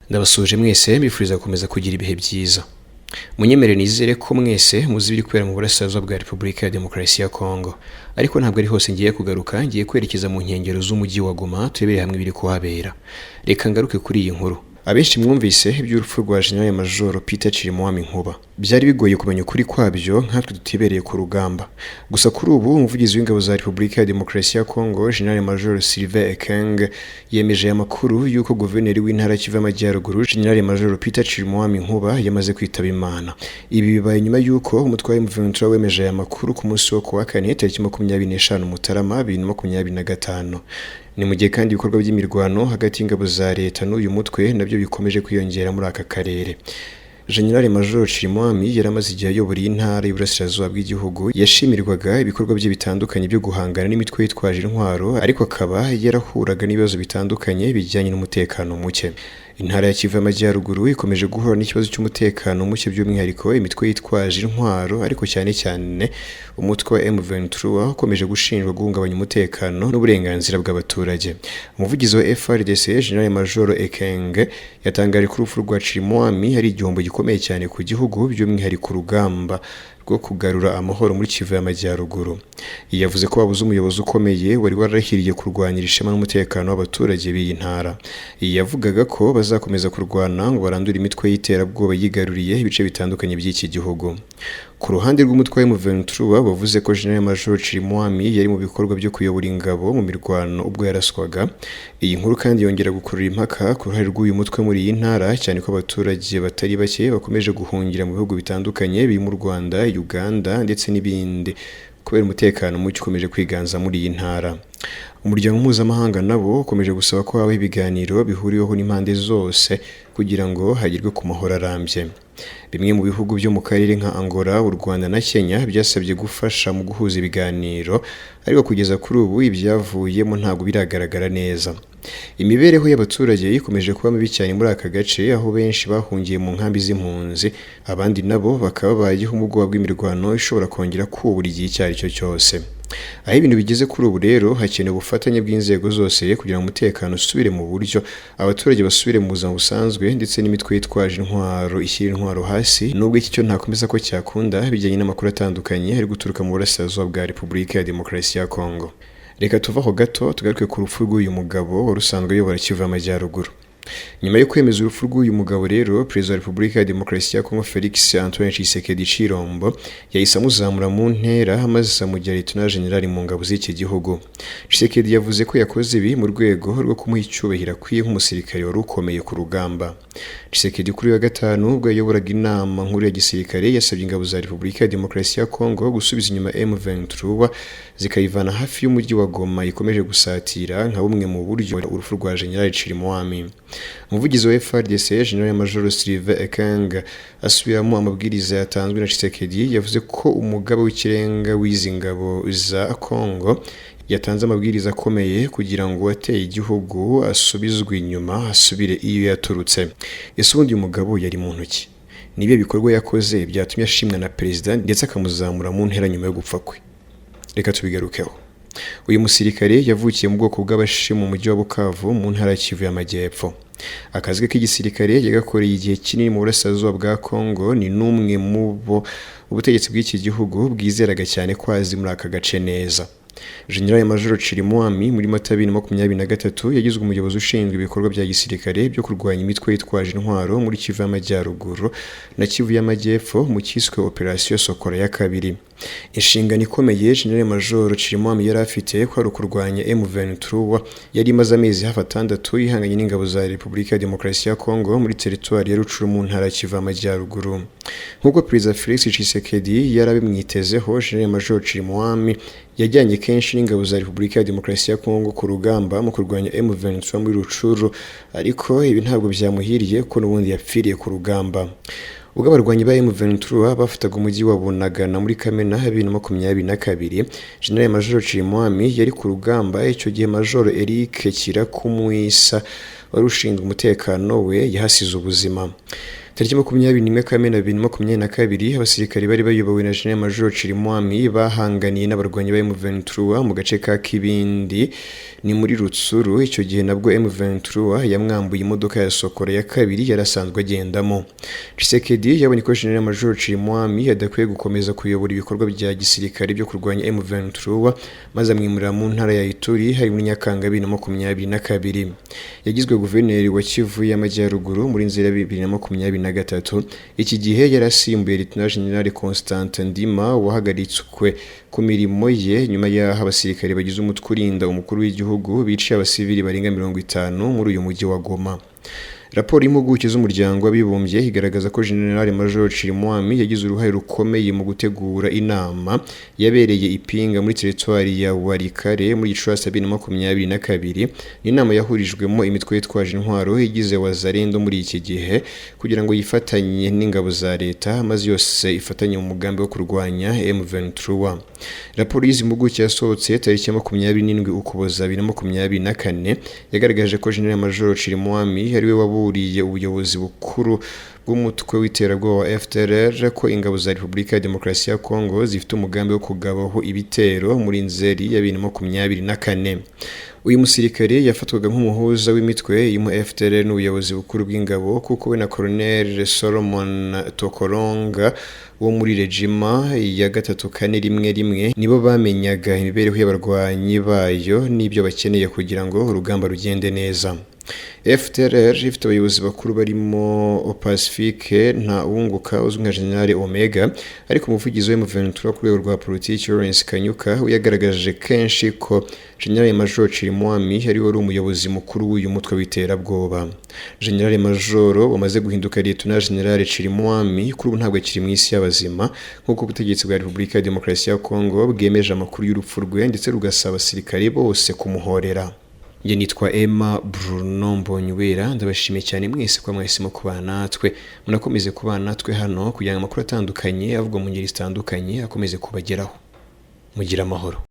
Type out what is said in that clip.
Ndabasuje mwese mbifuriza gukomeza kugira ibihe byiza. Munyemere nizere ko mwese muzi ibiri kubera mu burasirazuba bwa Repubulika ya Demokarasi ya Kongo. Ariko ntabwo ari hose ngiye kugaruka, ngiye kwerekeza mu nkengero z'umujyi wa Goma turebere hamwe ibiri kuhabera. Reka ngaruke kuri iyi nkuru. Abenshi mwumvise iby'urupfu rwa General Major Peter Chirimwami Nkuba. Byari bigoye kumenya ukuri kwabyo nkatwe tutibereye ku rugamba. Gusa kuri ubu umuvugizi w'ingabo za Repubulika ya Demokarasi ya Kongo, General Major Sylvain Ekenge, yemeje aya makuru y'uko guverineri w'intara Kivu y'Amajyaruguru, General Major Peter Chirimwami Nkuba, yamaze kwitaba Imana. Ibi bibaye nyuma y'uko umutwe wa M23 wemeje aya makuru ku munsi wo kuwa kane tariki 25 Mutarama 2025. Ni mu gihe kandi ibikorwa by'imirwano hagati y'ingabo za leta n'uyu mutwe nabyo bikomeje kwiyongera muri aka karere. General Major Chirimwami yaramaze igihe ayobora intara y'Iburasirazuba bw'igihugu, yashimirwaga ibikorwa bye bitandukanye byo guhangana n'imitwe yitwaje intwaro, ariko akaba yarahuraga n'ibibazo bitandukanye bijyanye n'umutekano muke. Intara ya Kivu y'Amajyaruguru ikomeje guhura n'ikibazo cy'umutekano muke, by'umwihariko imitwe yitwaje intwaro, ariko cyane cyane umutwe wa M23 ukomeje gushinjwa guhungabanya umutekano n'uburenganzira bw'abaturage. Umuvugizi wa FARDC General Major Ekenge yatangaje ko urupfu rwa Chirimwami ari igihombo gikomeye cyane ku gihugu, by'umwihariko urugamba rwo kugarura amahoro muri Kivu y'Amajyaruguru. Yavuze ko babuze umuyobozi ukomeye wari warahiriye kurwanyira ishema n'umutekano w'abaturage b'iyi ntara. Yavugaga ko bazakomeza kurwana ngo barandure imitwe y'iterabwoba yigaruriye ibice bitandukanye by'iki gihugu. Ku ruhande rw'umutwe wa M23 bavuze ko General Major Chirimwami yari mu bikorwa byo kuyobora ingabo mu mirwano ubwo yaraswaga. Iyi nkuru kandi yongera gukurura impaka ku ruhare rw'uyu mutwe muri iyi ntara, cyane ko abaturage batari bake bakomeje guhungira mu bihugu bitandukanye birimo u Rwanda, Uganda ndetse n'ibindi, kubera umutekano muke ukomeje kwiganza muri iyi ntara. Umuryango mpuzamahanga nabo ukomeje gusaba ko habaho ibiganiro bihuriweho n'impande zose kugira ngo hagerwe ku mahoro arambye. Bimwe mu bihugu byo mu karere nka Angola, u Rwanda na Kenya byasabye gufasha mu guhuza ibiganiro, ariko kugeza kuri ubu ibyavuyemo ntabwo biragaragara neza. Imibereho y'abaturage ikomeje kuba mibi cyane muri aka gace, aho benshi bahungiye mu nkambi z'impunzi, abandi nabo bakaba babayeho mu bwoba bw'imirwano ishobora kongera kubura igihe icyo ari cyo cyose. Aho ibintu bigeze kuri ubu rero, hakenewe ubufatanye bw'inzego zose kugira ngo umutekano usubire mu buryo, abaturage basubire mu buzima busanzwe, ndetse n'imitwe yitwaje intwaro ishyira intwaro hasi. Nubwo iki cyo ntakomeza ko cyakunda, bijyanye n'amakuru atandukanye ari guturuka mu burasirazuba bwa Repubulika ya Demokarasi ya Kongo. Reka tuvaho gato tugaruke ku rupfu rw'uyu mugabo wari usanzwe ayobora Kivu y'Amajyaruguru. Nyuma yo kwemeza urupfu rw'uyu mugabo rero, Perezida wa Repubulika ya Demokarasi ya Kongo Felix Antoine Tshisekedi Tshilombo yahise amuzamura mu ntera, maze amugira Lieutenant General mu ngabo z'iki gihugu. Tshisekedi yavuze ko yakoze ibi mu rwego rwo kumuha icyubahiro akwiye nk'umusirikare wari ukomeye ku rugamba. Tshisekedi kuri wa gatanu ubwo yayoboraga inama nkuru ya gisirikare yasabye ingabo za Repubulika ya Demokarasi ya Kongo gusubiza inyuma M23 zikayivana hafi y'umujyi wa Goma ikomeje gusatira nka bumwe mu buryo urupfu rwa General Chirimwami. Umuvugizi wa FARDC General Major Sylvain Ekenge asubiramo amabwiriza yatanzwe na Tshisekedi, yavuze ko umugaba w'ikirenga w'izi ngabo za Kongo yatanze amabwiriza akomeye kugira ngo uwateye igihugu asubizwe inyuma, asubire iyo yaturutse. Ese ubundi uyu mugabo yari mu ntoki? Nibihe bikorwa yakoze byatumye ashimwa na perezida ndetse akamuzamura mu ntera nyuma yo gupfa kwe? Reka tubigarukeho. Uyu musirikare yavukiye mu bwoko bw'abashi mu mujyi wa Bukavu mu ntara ya Kivu y'Amajyepfo. Akazi k'igisirikare yagakoreye igihe kinini mu burasirazuba bwa Kongo, ni n'umwe mu bo ubutegetsi bw'iki gihugu bwizeraga cyane ko azi muri aka gace neza. General Major Chirimwami muri Mata 2023 yagizwe umuyobozi ushinzwe ibikorwa bya gisirikare byo kurwanya imitwe yitwaje intwaro muri Kivu y'Amajyaruguru na Kivu y'Amajyepfo mu cyiswe Operation Sokora ya kabiri. Inshingano ikomeye General Major Chirimwami yari afite ko ari ukurwanya M23 yari imaze amezi hafi 6 ihanganye n'ingabo za Repubulika ya Demokarasi ya Kongo muri teritwari ya Rutshuru mu ntara ya Kivu y'Amajyaruguru. Nk'uko Perezida Felix Tshisekedi yarabimwitezeho, General Major Chirimwami yajyanye kenshi n'ingabo za Repubulika ya Demokarasi ya Kongo ku rugamba mu kurwanya M23 muri Rutshuru, ariko ibi ntabwo byamuhiriye ko n'ubundi yapfiriye ku rugamba. Ubwo abarwanyi ba M23 bafataga umujyi wa Bunagana muri Kamena 2022, General Major Chirimwami yari ku rugamba. Icyo gihe Major Eric Kirakumwisa wari ushinzwe umutekano we yahasize ubuzima. Tariki 21 Kamena 2022 abasirikari bari bayobowe na General Major Chirimwami bahanganiye n'abarwanyi ba M23 mu gace ka Kibindi ni muri Rutsuru. Icyo gihe nabwo M23 yamwambuye imodoka ya Sokora ya kabiri yarasanzwe agendamo. Tshisekedi yabonye ko General Major Chirimwami adakwiye gukomeza kuyobora ibikorwa bya gisirikare byo kurwanya M23 maze amwimurira mu ntara ya Ituri hari muri Nyakanga 2022. Yagizwe guverineri wa Kivu y'Amajyaruguru muri Nzeri 2023. Iki gihe yarasimbuye Lieutenant General Constantin Ndima wahagaritswe ku mirimo ye nyuma y'aho abasirikare bagize umutwe urinda umukuru w'igihugu biciye abasivili barenga 50 muri uyu mujyi wa Goma. Raporo y'impuguke z'umuryango w'abibumbye igaragaza ko General Major Chirimwami yagize uruhare rukomeye mu gutegura inama yabereye Ipinga muri teritwari ya Warikare muri Gicurasi 2022. Ni inama yahurijwemo imitwe yitwaje intwaro igize Wazalendo muri iki gihe kugira ngo yifatanye n'ingabo za leta maze yose ifatanye mu mugambi wo kurwanya M23. Raporo y'izi mpuguke yasohotse tariki 27 Ukuboza 2024 yagaragaje ko General Major Chirimwami ari we waburiye ubuyobozi bukuru bw'umutwe w'iterabwoba wa FDLR ko ingabo za Repubulika ya Demokarasi ya Kongo zifite umugambi wo kugabaho ibitero muri Nzeri ya 2024. Uyu musirikare yafatwaga nk'umuhuza w'imitwe y'mu FDLR n'ubuyobozi bukuru bw'ingabo kuko we na Colonel Solomon Tokoronga wo muri regima ya 341 nibo bamenyaga imibereho y'abarwanyi bayo n'ibyo bakeneye kugira ngo urugamba rugende neza. FDLR ifite abayobozi bakuru barimo Pacifique nta wunguka uzwi nka General Omega, ariko umuvugizi wa M23 ku rwego rwa politiki Lawrence Kanyuka yagaragaje kenshi ko General Major Chirimwami ari we umuyobozi mukuru w'uyu mutwe w'iterabwoba. General Major wamaze guhinduka Lieutenant General Chirimwami kuri ubu ntabwo akiri mu isi y'abazima nk'uko ubutegetsi bwa Repubulika ya Demokarasi ya Kongo bwemeje amakuru y'urupfu rwe ndetse rugasaba abasirikari bose kumuhorera. Njye nitwa Emma Bruno Mbonywera, ndabashimiye cyane mwese kwa mwahisemo kubana natwe. Munakomeze kubana natwe hano kugira ngo amakuru atandukanye avugwa mu ngeri zitandukanye akomeze kubageraho. Mugira amahoro.